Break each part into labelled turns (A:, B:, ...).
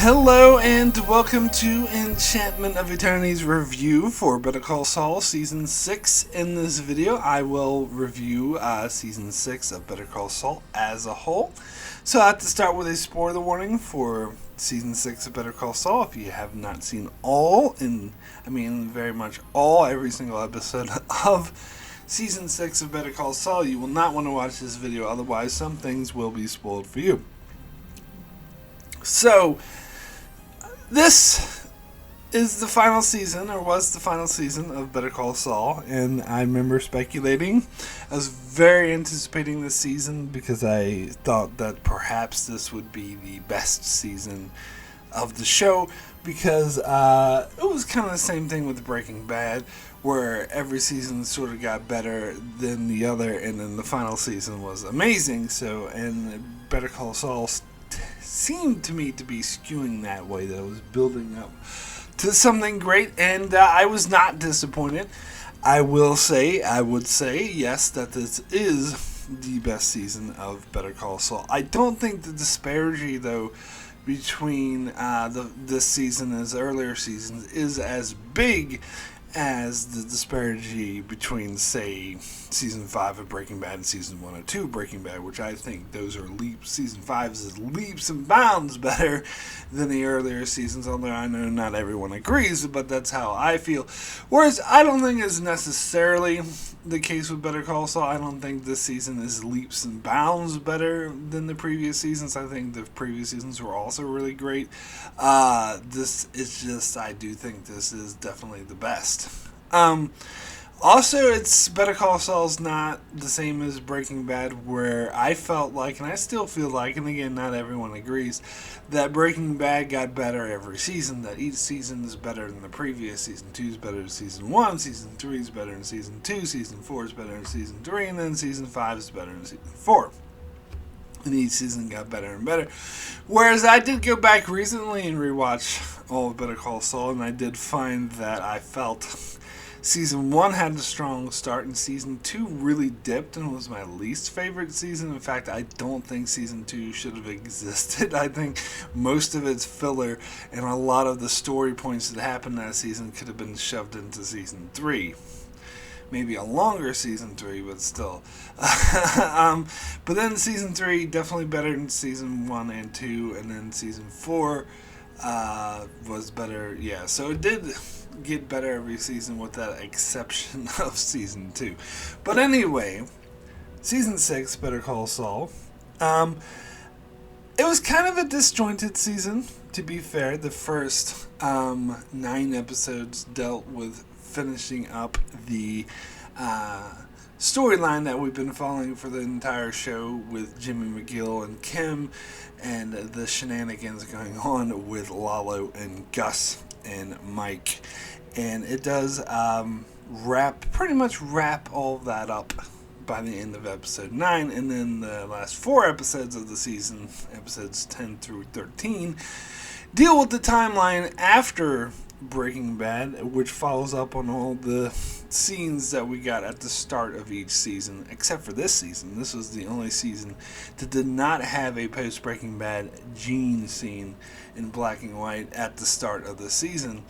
A: Hello and welcome to Enchantment of Eternity's review for Better Call Saul Season 6. In this video, I will review Season 6 of Better Call Saul as a whole. So I have to start with a spoiler warning for Season 6 of Better Call Saul. If you have not seen very much all, every single episode of Season 6 of Better Call Saul, you will not want to watch this video, otherwise some things will be spoiled for you. So, this is the final season, or was the final season of Better Call Saul, and I remember speculating. I was very anticipating this season because I thought that perhaps this would be the best season of the show, because it was kind of the same thing with Breaking Bad, where every season sort of got better than the other, and then the final season was amazing. So, and Better Call Saul seemed to me to be skewing that way, that it was building up to something great, and I was not disappointed. I would say, yes, that this is the best season of Better Call Saul. I don't think the disparity, though, between this season and the earlier seasons is as big as the disparity between, say, Season 5 of Breaking Bad and Season 1 or 2 of Breaking Bad, which I think those are Season 5 is leaps and bounds better than the earlier seasons, although I know not everyone agrees, but that's how I feel. Whereas I don't think it's necessarily the case with Better Call Saul. I don't think this season is leaps and bounds better than the previous seasons. I think the previous seasons were also really great. This is just, I do think this is definitely the best. Also, it's Better Call Saul's not the same as Breaking Bad, where I felt like, and I still feel like, and again, not everyone agrees, that Breaking Bad got better every season, that each season is better than the previous. Season 2 is better than Season 1, Season 3 is better than Season 2, Season 4 is better than Season 3, and then Season 5 is better than Season 4. And each season got better and better. Whereas I did go back recently and rewatch all of Better Call Saul, and I did find that I felt Season 1 had a strong start, and Season 2 really dipped and was my least favorite season. In fact, I don't think Season 2 should have existed. I think most of it's filler, and a lot of the story points that happened that season could have been shoved into Season 3. Maybe a longer Season 3, but still. But then Season 3, definitely better than Season 1 and 2, and then Season 4 was better. Yeah, so it did get better every season with that exception of Season 2. But anyway, Season 6, Better Call Saul. It was kind of a disjointed season, to be fair. The first 9 episodes dealt with finishing up the storyline that we've been following for the entire show with Jimmy McGill and Kim, and the shenanigans going on with Lalo and Gus and Mike. And it does pretty much wrap all of that up by the end of episode 9, and then the last 4 episodes of the season, episodes 10 through 13, deal with the timeline after Breaking Bad, which follows up on all the scenes that we got at the start of each season, except for this season. This was the only season that did not have a post-Breaking Bad Gene scene in black and white at the start of the season.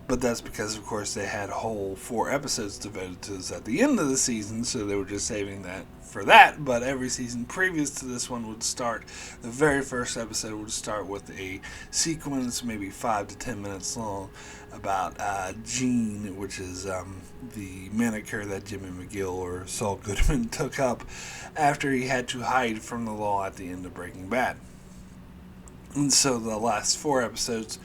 A: But that's because, of course, they had whole 4 episodes devoted to this at the end of the season, so they were just saving that for that. But every season previous to this one would start, the very first episode would start with a sequence, maybe 5 to 10 minutes long, about Gene, which is the moniker that Jimmy McGill or Saul Goodman took up after he had to hide from the law at the end of Breaking Bad. And so the last 4 episodes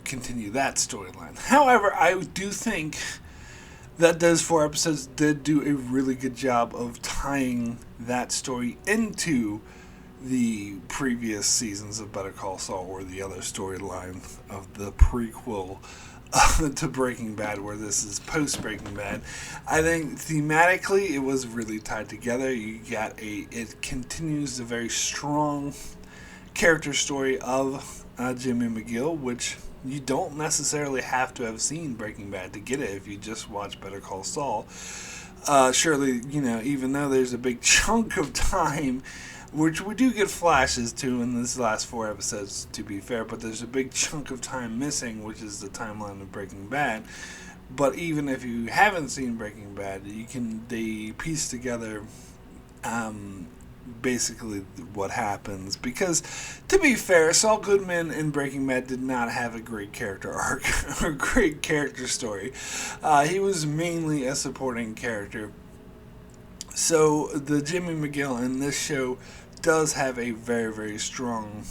A: continue that storyline. However, I do think that those 4 episodes did do a really good job of tying that story into the previous seasons of Better Call Saul, or the other storyline of the prequel to Breaking Bad, where this is post-Breaking Bad. I think thematically it was really tied together. It continues the very strong character story of Jimmy McGill, which you don't necessarily have to have seen Breaking Bad to get it if you just watch Better Call Saul. Surely, even though there's a big chunk of time which we do get flashes to in these last 4 episodes, to be fair, but there's a big chunk of time missing, which is the timeline of Breaking Bad. But even if you haven't seen Breaking Bad, they piece together basically what happens, because to be fair, Saul Goodman in Breaking Bad did not have a great character arc or great character story. He was mainly a supporting character. So the Jimmy McGill in this show does have a very, very strong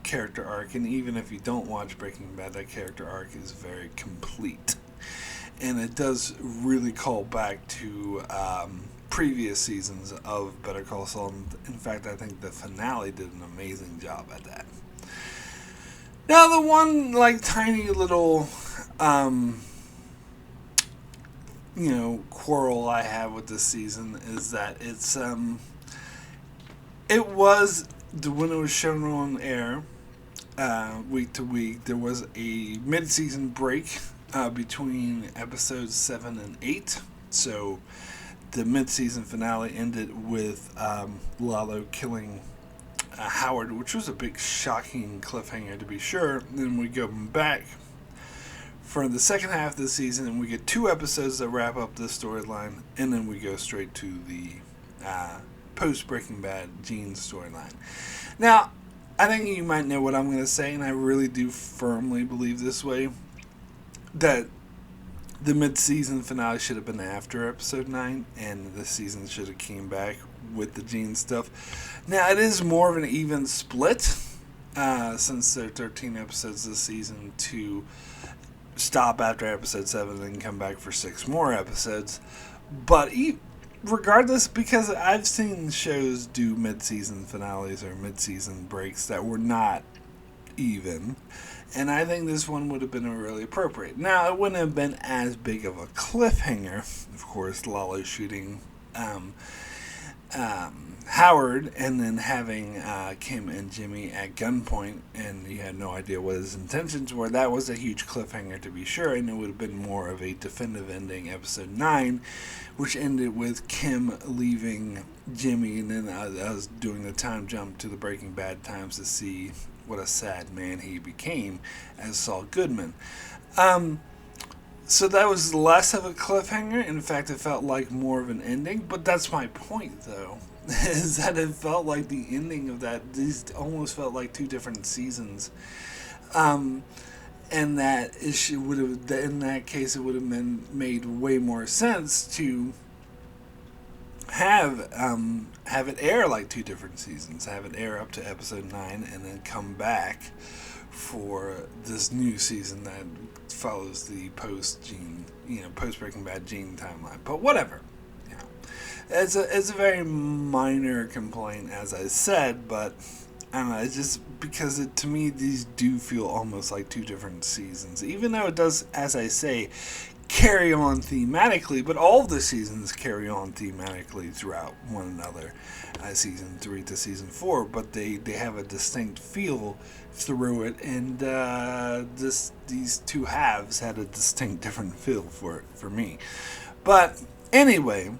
A: character arc, and even if you don't watch Breaking Bad, that character arc is very complete. And it does really call back to previous seasons of Better Call Saul. In fact, I think the finale did an amazing job at that. Now, the one tiny little quarrel I have with this season is that it was when it was shown on air week to week, there was a mid-season break between episodes 7 and 8. So the mid-season finale ended with Lalo killing Howard, which was a big shocking cliffhanger to be sure. And then we go back for the second half of the season, and we get 2 episodes that wrap up this storyline, and then we go straight to the post-Breaking Bad Gene storyline. Now, I think you might know what I'm going to say, and I really do firmly believe this way, that the mid-season finale should have been after episode 9, and the season should have came back with the Gene stuff. Now, it is more of an even split, since there are 13 episodes this season, to stop after episode 7 and come back for 6 more episodes. But regardless, because I've seen shows do mid-season finales or mid-season breaks that were not even, and I think this one would have been really appropriate. Now, it wouldn't have been as big of a cliffhanger, of course, Lalo shooting Howard and then having Kim and Jimmy at gunpoint, and you had no idea what his intentions were. That was a huge cliffhanger to be sure, and it would have been more of a definitive ending, episode 9, which ended with Kim leaving Jimmy, and then I was doing the time jump to the Breaking Bad times to see what a sad man he became as Saul Goodman. So that was less of a cliffhanger. In fact, it felt like more of an ending. But that's my point, though, is that it felt like the ending of that. These almost felt like 2 different seasons. And that it would have, in that case, it would have been made way more sense to have it air like 2 different seasons. Have it air up to episode 9 and then come back for this new season that follows the post Breaking Bad Gene timeline. But whatever. It's a very minor complaint, as I said, but I don't know, it's just because to me these do feel almost like 2 different seasons, even though it does, as I say, carry on thematically, but all of the seasons carry on thematically throughout one another, season 3 to season 4, but they have a distinct feel through it, and these 2 halves had a distinct different feel for me. But anyway,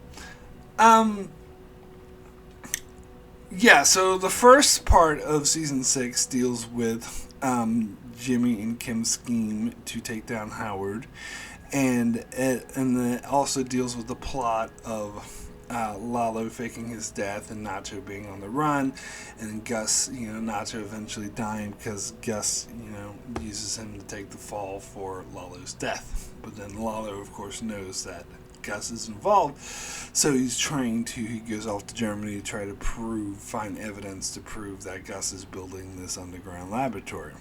A: so the first part of season 6 deals with Jimmy and Kim's scheme to take down Howard, and it also deals with the plot of Lalo faking his death and Nacho being on the run, and Gus, Nacho eventually dying because Gus, uses him to take the fall for Lalo's death. But then Lalo, of course, knows that Gus is involved, so he goes off to Germany to try to find evidence to prove that Gus is building this underground laboratory.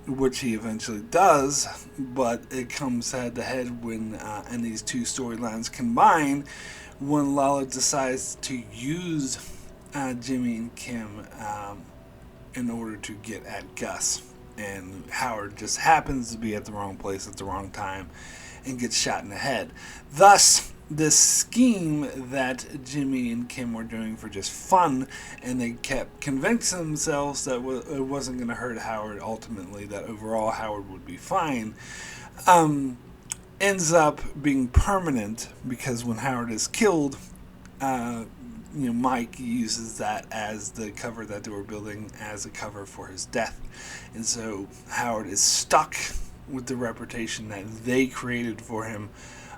A: Which he eventually does, but it comes head to head when, and these 2 storylines combine, when Lalo decides to use Jimmy and Kim in order to get at Gus, and Howard just happens to be at the wrong place at the wrong time and gets shot in the head. Thus, this scheme that Jimmy and Kim were doing for just fun, and they kept convincing themselves that it wasn't going to hurt Howard ultimately, that overall Howard would be fine, ends up being permanent, because when Howard is killed, Mike uses that as the cover that they were building as a cover for his death. And so Howard is stuck with the reputation that they created for him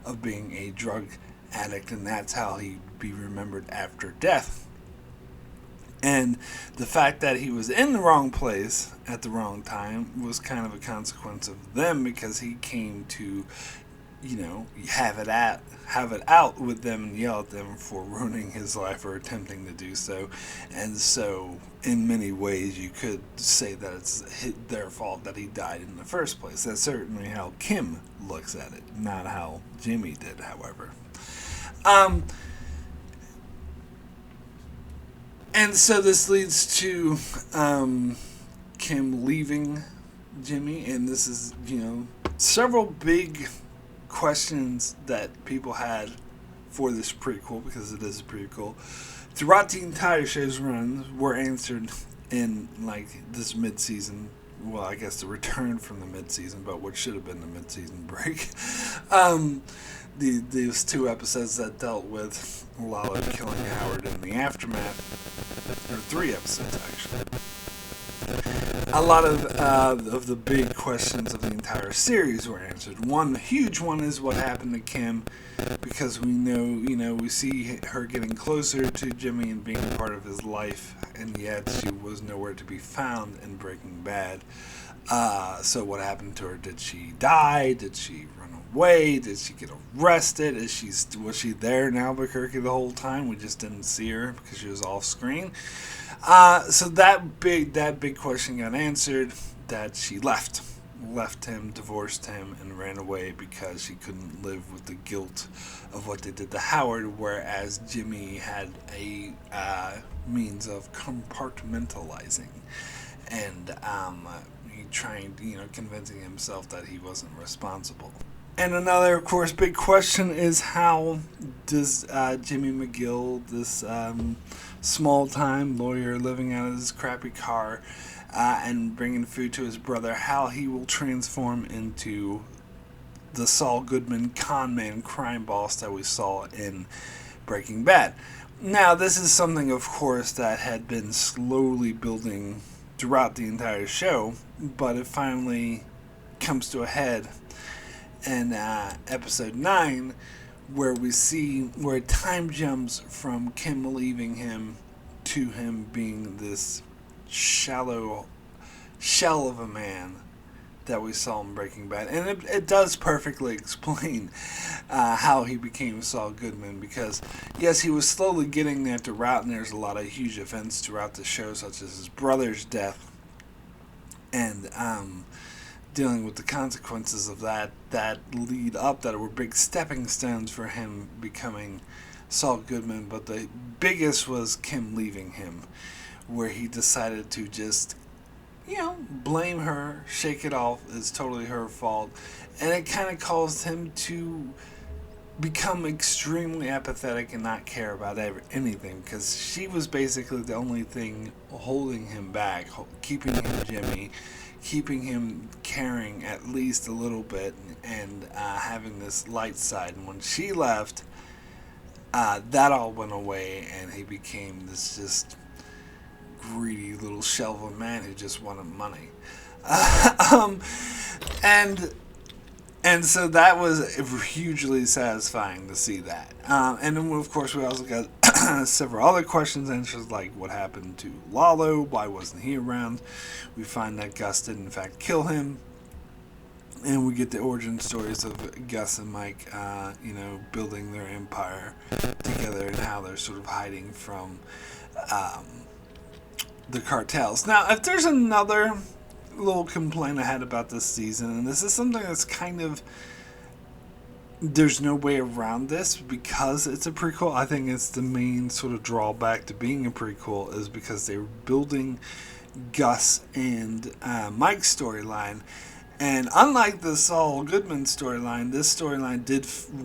A: of being a drug addict, and that's how he'd be remembered after death. And the fact that he was in the wrong place at the wrong time was kind of a consequence of them, because he came to, have it out with them and yell at them for ruining his life or attempting to do so. And so, in many ways, you could say that it's their fault that he died in the first place. That's certainly how Kim looks at it, not how Jimmy did, however. And so this leads to Kim leaving Jimmy, and this is, several big questions that people had for this prequel, because it is a prequel, throughout the entire show's run were answered in, this mid-season, well, I guess the return from the mid-season, but what should have been the mid-season break. These 2 episodes that dealt with Lalo killing Howard in the aftermath, or 3 episodes actually. A lot of the big questions of the entire series were answered. One huge one is what happened to Kim, because we know, we see her getting closer to Jimmy and being part of his life, and yet she was nowhere to be found in Breaking Bad. So what happened to her? Did she die? Did she run away? Did she get arrested? Was she there in Albuquerque the whole time? We just didn't see her because she was off screen. So that big question got answered, that she left him, divorced him, and ran away because she couldn't live with the guilt of what they did to Howard, whereas Jimmy had a means of compartmentalizing and convincing himself that he wasn't responsible. And another, of course, big question is, how does Jimmy McGill, this small-time lawyer living out of his crappy car and bringing food to his brother, how he will transform into the Saul Goodman con man crime boss that we saw in Breaking Bad. Now, this is something, of course, that had been slowly building throughout the entire show, but it finally comes to a head in episode 9, where it time jumps from Kim leaving him to him being this shallow shell of a man that we saw in Breaking Bad. And it does perfectly explain how he became Saul Goodman, because yes, he was slowly getting there throughout, and there's a lot of huge events throughout the show, such as his brother's death, and dealing with the consequences of that lead up, that were big stepping stones for him becoming Saul Goodman. But the biggest was Kim leaving him, where he decided to just, blame her, shake it off, it's totally her fault. And it kind of caused him to become extremely apathetic and not care about anything, because she was basically the only thing holding him back, keeping him Jimmy, keeping him caring at least a little bit, and having this light side. And when she left, that all went away, and he became this just greedy little shell of a man who just wanted money. And so that was hugely satisfying to see that. And then, of course, we also got several other questions answered, like what happened to Lalo, why wasn't he around? We find that Gus did in fact kill him, and we get the origin stories of Gus and Mike, building their empire together, and how they're sort of hiding from the cartels. Now, if there's another little complaint I had about this season, and this is something that's kind of, there's no way around this because it's a prequel. I think it's the main sort of drawback to being a prequel, is because they were building Gus and Mike's storyline, and unlike the Saul Goodman storyline, this storyline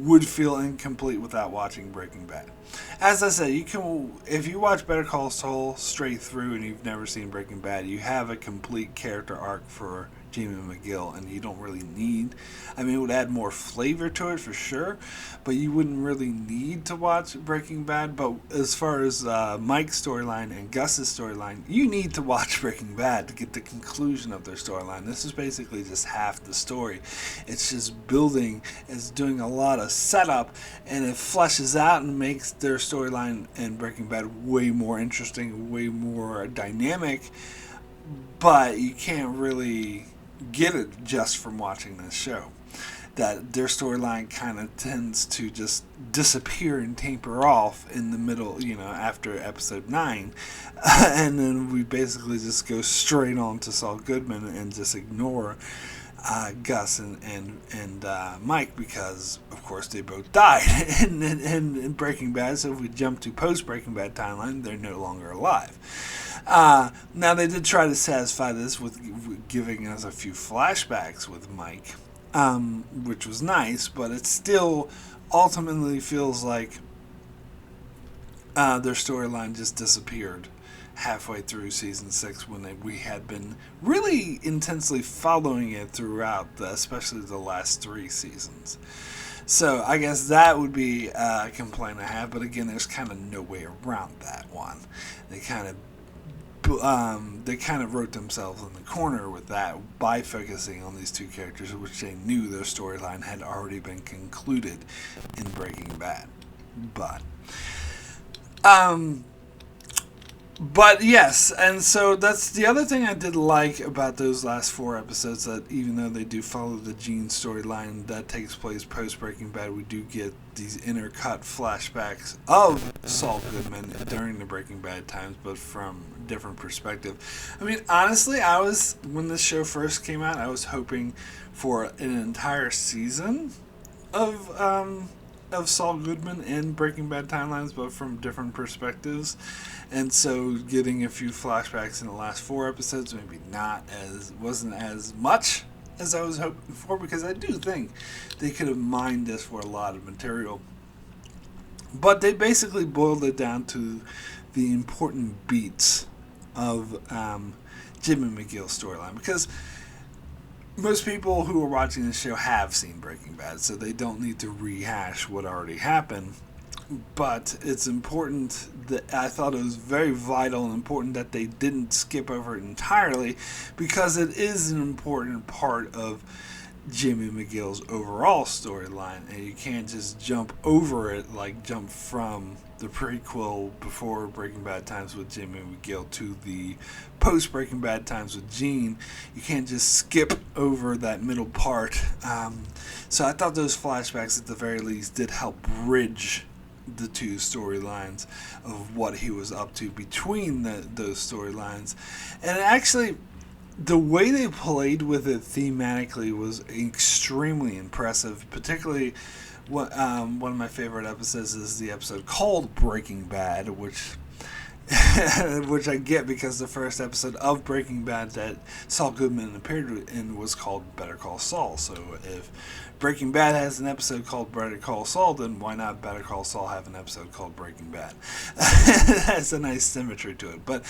A: would feel incomplete without watching Breaking Bad. As I said, if you watch Better Call Saul straight through and you've never seen Breaking Bad, you have a complete character arc for Jamie McGill, and you don't really need. I mean, it would add more flavor to it for sure, but you wouldn't really need to watch Breaking Bad. But as far as Mike's storyline and Gus's storyline, you need to watch Breaking Bad to get the conclusion of their storyline. This is basically just half the story. It's just building, it's doing a lot of setup, and it fleshes out and makes their storyline in Breaking Bad way more interesting, way more dynamic. But you can't really get it just from watching this show. That their storyline kind of tends to just disappear and taper off in the middle, after episode 9. And then we basically just go straight on to Saul Goodman and just ignore Gus and Mike, because of course they both died in Breaking Bad. So if we jump to post Breaking Bad timeline, they're no longer alive. Now they did try to satisfy this with giving us a few flashbacks with Mike, which was nice, but it still ultimately feels like their storyline just disappeared halfway through season 6 when we had been really intensely following it throughout, especially the last 3 seasons. So I guess that would be a complaint I have, but again, there's kind of no way around that one. They kind of wrote themselves in the corner with that by focusing on these two characters, which they knew their storyline had already been concluded in Breaking Bad. But yes, and so that's the other thing I did like about those last 4 episodes, that even though they do follow the Gene storyline that takes place post Breaking Bad, we do get these intercut flashbacks of Saul Goodman during the Breaking Bad times, but from a different perspective. I mean, honestly, when this show first came out, I was hoping for an entire season of Saul Goodman in Breaking Bad timelines, but from different perspectives. And so getting a few flashbacks in the last 4 episodes maybe wasn't as much as I was hoping for, because I do think they could have mined this for a lot of material. But they basically boiled it down to the important beats of Jimmy McGill's storyline, because most people who are watching this show have seen Breaking Bad, so they don't need to rehash what already happened. But it's important that I thought it was very vital and important that they didn't skip over it entirely, because it is an important part of Jimmy McGill's overall storyline, and you can't just jump over it, like jump from the prequel before Breaking Bad times with Jimmy McGill to the post Breaking Bad times with Gene. You can't just skip over that middle part. So I thought those flashbacks at the very least did help bridge the two storylines of what he was up to between those storylines. And actually, the way they played with it thematically was extremely impressive. Particularly, one of my favorite episodes is the episode called Breaking Bad, which I get because the first episode of Breaking Bad that Saul Goodman appeared in was called Better Call Saul. So if Breaking Bad has an episode called Better Call Saul, then why not Better Call Saul have an episode called Breaking Bad? That's a nice symmetry to it. But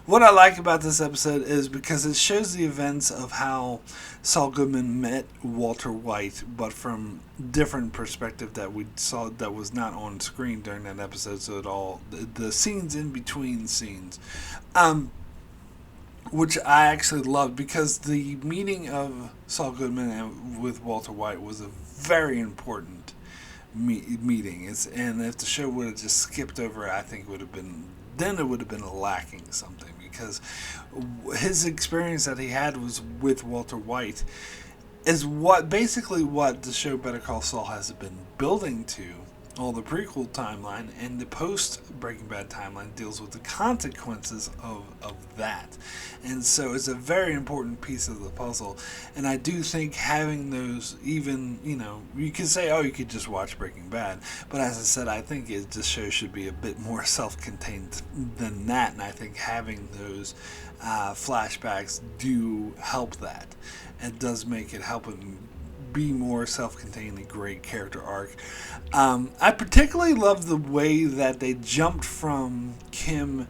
A: what I like about this episode is because it shows the events of how Saul Goodman met Walter White, but from different perspective that we saw that was not on screen during that episode. So the scenes in between scenes, which I actually loved, because the meeting of Saul Goodman with Walter White was a very important meeting. And if the show would have just skipped over it, I think it would have been lacking something, because his experience that he had was with Walter White is basically what the show Better Call Saul has been building to. All the prequel timeline and the post Breaking Bad timeline deals with the consequences of that. And so it's a very important piece of the puzzle. And I do think having those, even, you could say, you could just watch Breaking Bad. But as I said, I think this show should be a bit more self-contained than that. And I think having those flashbacks do help that. It does make it help be more self-contained, a great character arc. I particularly love the way that they jumped from Kim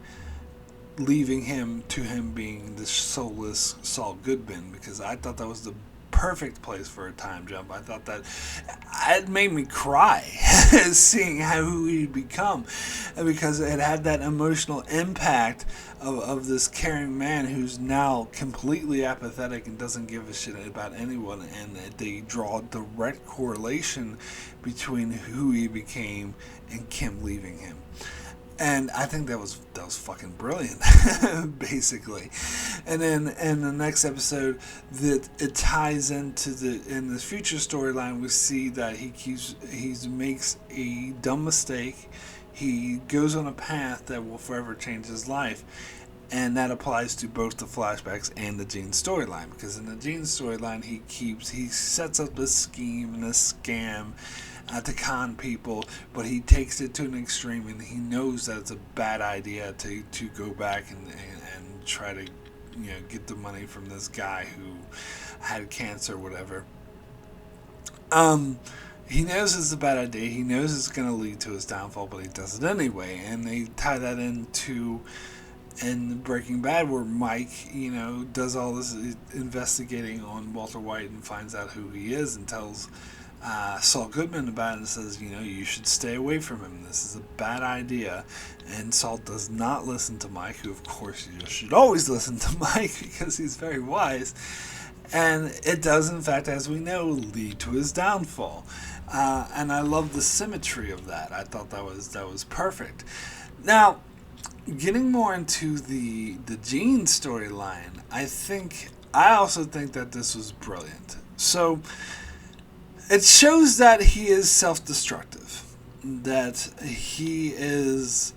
A: leaving him to him being the soulless Saul Goodman, because I thought that was the perfect place for a time jump. I thought that it made me cry seeing who he'd become, because it had that emotional impact of this caring man who's now completely apathetic and doesn't give a shit about anyone, and they draw a direct correlation between who he became and Kim leaving him. And I think that was fucking brilliant, basically. And then in the next episode, that it ties into in the future storyline, we see that he makes a dumb mistake. He goes on a path that will forever change his life, and that applies to both the flashbacks and the Gene storyline. Because in the Gene storyline, he sets up this scheme and this scam to con people, but he takes it to an extreme, and he knows that it's a bad idea to go back and try to get the money from this guy who had cancer or whatever. He knows it's a bad idea. He knows it's going to lead to his downfall, but he does it anyway. And they tie that into in Breaking Bad, where Mike, does all this investigating on Walter White and finds out who he is and tells Saul Goodman about it and says, you should stay away from him. This is a bad idea. And Saul does not listen to Mike, who of course you should always listen to Mike because he's very wise. And it does, in fact, as we know, lead to his downfall. And I love the symmetry of that. I thought that was perfect. Now, getting more into the Gene storyline, I also think that this was brilliant. So it shows that he is self-destructive, that he is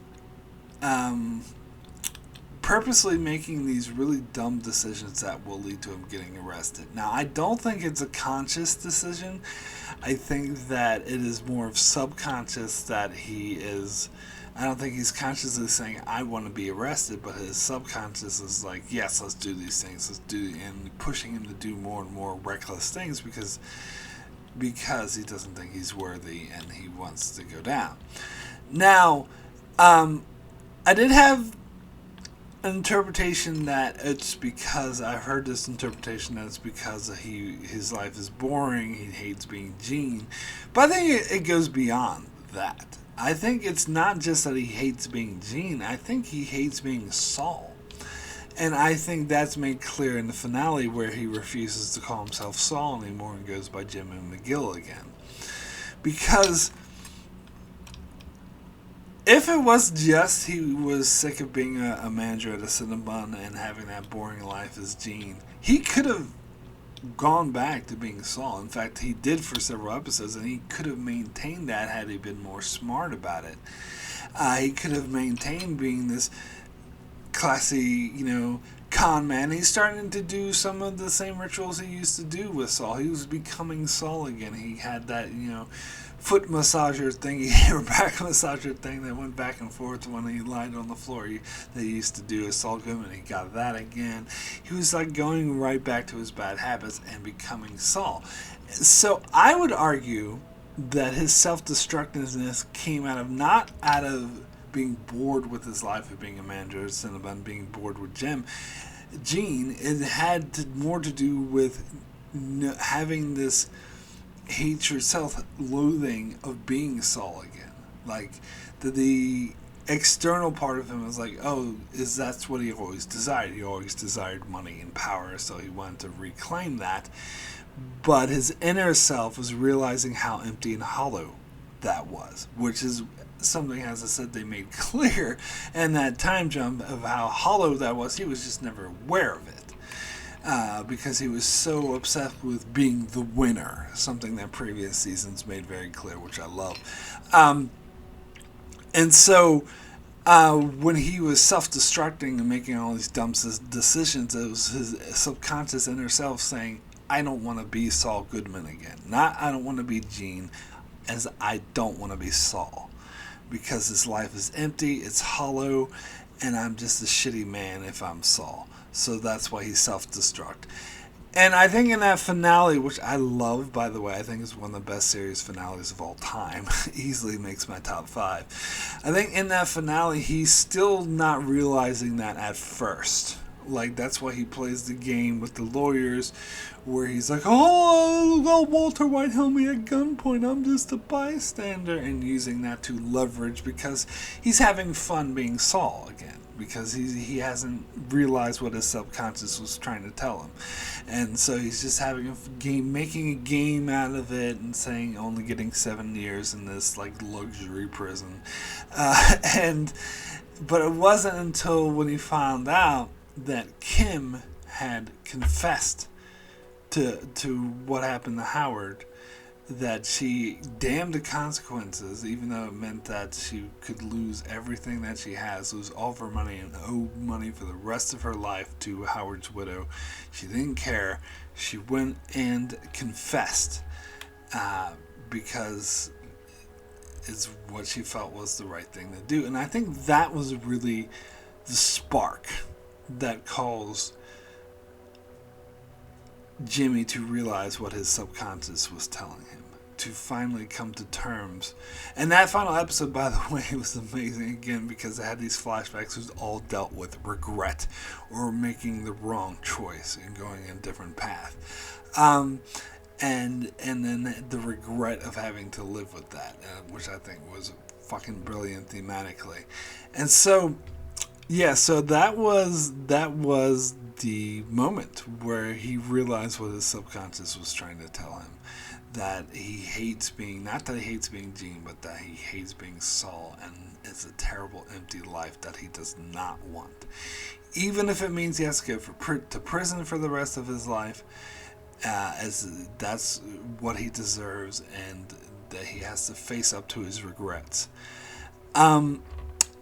A: purposely making these really dumb decisions that will lead to him getting arrested. Now, I don't think it's a conscious decision. I think that it is more of subconscious that he is. I don't think he's consciously saying, I want to be arrested, but his subconscious is like, yes, let's do these things, and pushing him to do more and more reckless things because he doesn't think he's worthy and he wants to go down. Now, I did have an interpretation that it's because, I've heard this interpretation that it's because his life is boring, he hates being Gene, but I think it goes beyond that. I think it's not just that he hates being Gene, I think he hates being Saul. And I think that's made clear in the finale, where he refuses to call himself Saul anymore and goes by Jim and McGill again. Because if it was just he was sick of being a manager at a Cinnabon and having that boring life as Gene, he could have gone back to being Saul. In fact, he did for several episodes, and he could have maintained that had he been more smart about it. He could have maintained being this classy, con man. He's starting to do some of the same rituals he used to do with Saul. He was becoming Saul again. He had that, foot massager thing, or back massager thing that went back and forth when he lied on the floor that he used to do as Saul Goodman. He got that again. He was like going right back to his bad habits and becoming Saul. So I would argue that his self-destructiveness came not out of being bored with his life of being a manager at Cinnabon, being bored with Gene. It had more to do with having this hatred, self-loathing of being Saul again. Like the external part of him was like, that's what he always desired. He always desired money and power, so he wanted to reclaim that. But his inner self was realizing how empty and hollow that was, which is something, as I said, they made clear in that time jump of how hollow that was. He was just never aware of it because he was so obsessed with being the winner, something that previous seasons made very clear, which I love. And so when he was self-destructing and making all these dumb decisions, it was his subconscious inner self saying, I don't want to be Saul Goodman again. Not I don't want to be Gene, as I don't want to be Saul. Because his life is empty, it's hollow, and I'm just a shitty man if I'm Saul. So that's why he's self-destruct. And I think in that finale, which I love, by the way, I think is one of the best series finales of all time. Easily makes my top 5. I think in that finale, he's still not realizing that at first. Like, that's why he plays the game with the lawyers, where he's like, oh, Walter White held me at gunpoint, I'm just a bystander, and using that to leverage, because he's having fun being Saul again, because he hasn't realized what his subconscious was trying to tell him. And so he's just having a game, making a game out of it, and saying only getting 7 years in this, like, luxury prison. But it wasn't until when he found out that Kim had confessed to what happened to Howard, that she damned the consequences, even though it meant that she could lose everything that she has, lose all of her money, and owe money for the rest of her life to Howard's widow. She didn't care. She went and confessed because it's what she felt was the right thing to do. And I think that was really the spark that caused Jimmy to realize what his subconscious was telling him, to finally come to terms. And that final episode, by the way, was amazing again, because it had these flashbacks that all dealt with regret or making the wrong choice and going in a different path. And then the regret of having to live with that, which I think was fucking brilliant thematically. And so yeah, so that was the moment where he realized what his subconscious was trying to tell him. That he hates being, not that he hates being Gene, but that he hates being Saul, and it's a terrible, empty life that he does not want. Even if it means he has to go to prison for the rest of his life, as that's what he deserves, and that he has to face up to his regrets.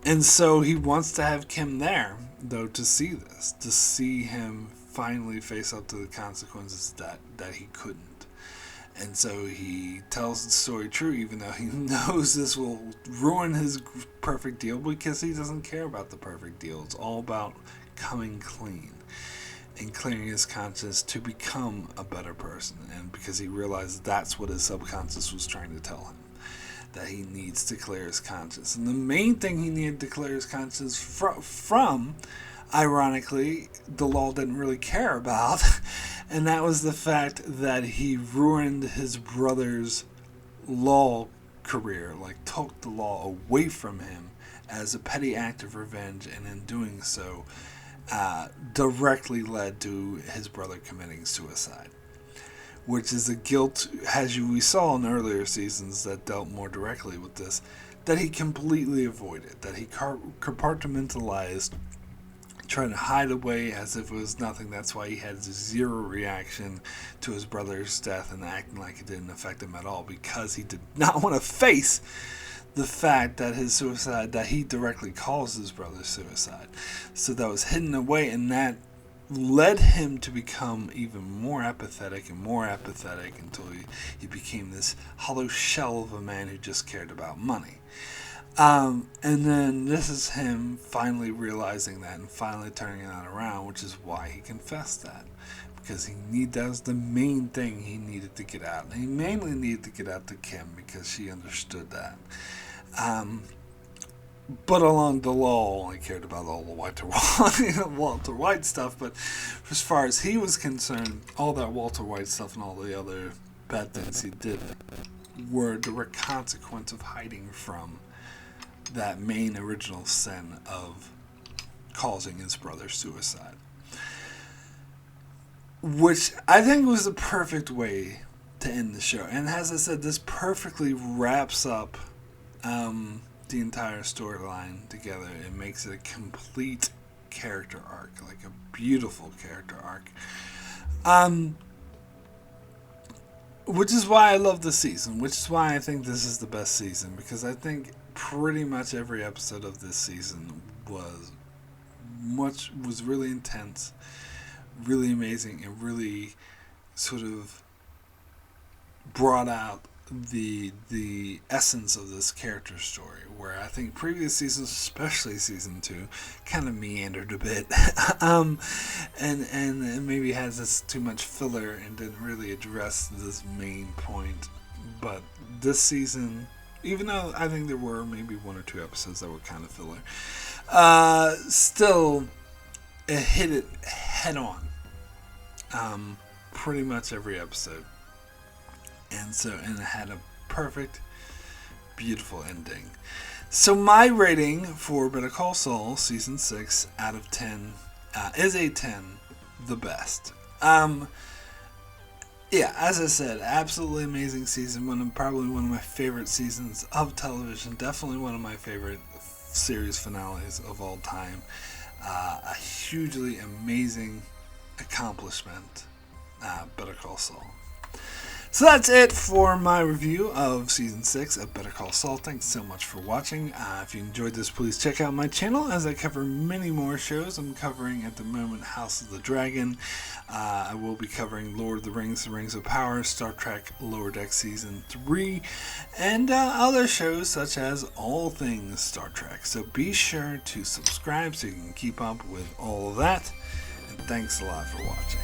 A: And so he wants to have Kim there, though, to see this, to see him finally face up to the consequences that he couldn't. And so he tells the story true, even though he knows this will ruin his perfect deal, because he doesn't care about the perfect deal. It's all about coming clean and clearing his conscience to become a better person. And because he realized that's what his subconscious was trying to tell him, that he needs to clear his conscience. And the main thing he needed to clear his conscience from, ironically, the law didn't really care about, and that was the fact that he ruined his brother's law career, like took the law away from him as a petty act of revenge, and in doing so, directly led to his brother committing suicide. Which is a guilt, as we saw in earlier seasons that dealt more directly with this, that he completely avoided, that he compartmentalized, trying to hide away as if it was nothing. That's why he had zero reaction to his brother's death and acting like it didn't affect him at all, because he did not want to face the fact that his suicide, that he directly caused his brother's suicide. So that was hidden away, and that led him to become even more apathetic until he became this hollow shell of a man who just cared about money. And then this is him finally realizing that and finally turning that around, which is why he confessed that. Because that was the main thing he needed to get out. And he mainly needed to get out to Kim because she understood that. But along the law, only cared about all the Walter White stuff. But as far as he was concerned, all that Walter White stuff and all the other bad things he did were a direct consequence of hiding from that main original sin of causing his brother's suicide. Which I think was the perfect way to end the show. And as I said, this perfectly wraps up the entire storyline together. It makes it a complete character arc, like a beautiful character arc. Which is why I love this season, which is why I think this is the best season, because I think pretty much every episode of this season was really intense, really amazing, and really sort of brought out the essence of this character story, where I think previous seasons, especially season 2, kind of meandered a bit. and it maybe has this too much filler and didn't really address this main point. But this season, even though I think there were maybe one or two episodes that were kind of filler, still it hit it head on. Pretty much every episode, and it had a perfect, beautiful ending. So my rating for Better Call Saul season 6 out of 10 is a 10, the best. Yeah, as I said, absolutely amazing season. Probably one of my favorite seasons of television. Definitely one of my favorite series finales of all time. A hugely amazing accomplishment. Better Call Saul. So that's it for my review of Season 6 of Better Call Saul. Thanks so much for watching. If you enjoyed this, please check out my channel as I cover many more shows. I'm covering at the moment House of the Dragon. I will be covering Lord of the Rings of Power, Star Trek Lower Deck Season 3, and other shows such as all things Star Trek. So be sure to subscribe so you can keep up with all of that. And thanks a lot for watching.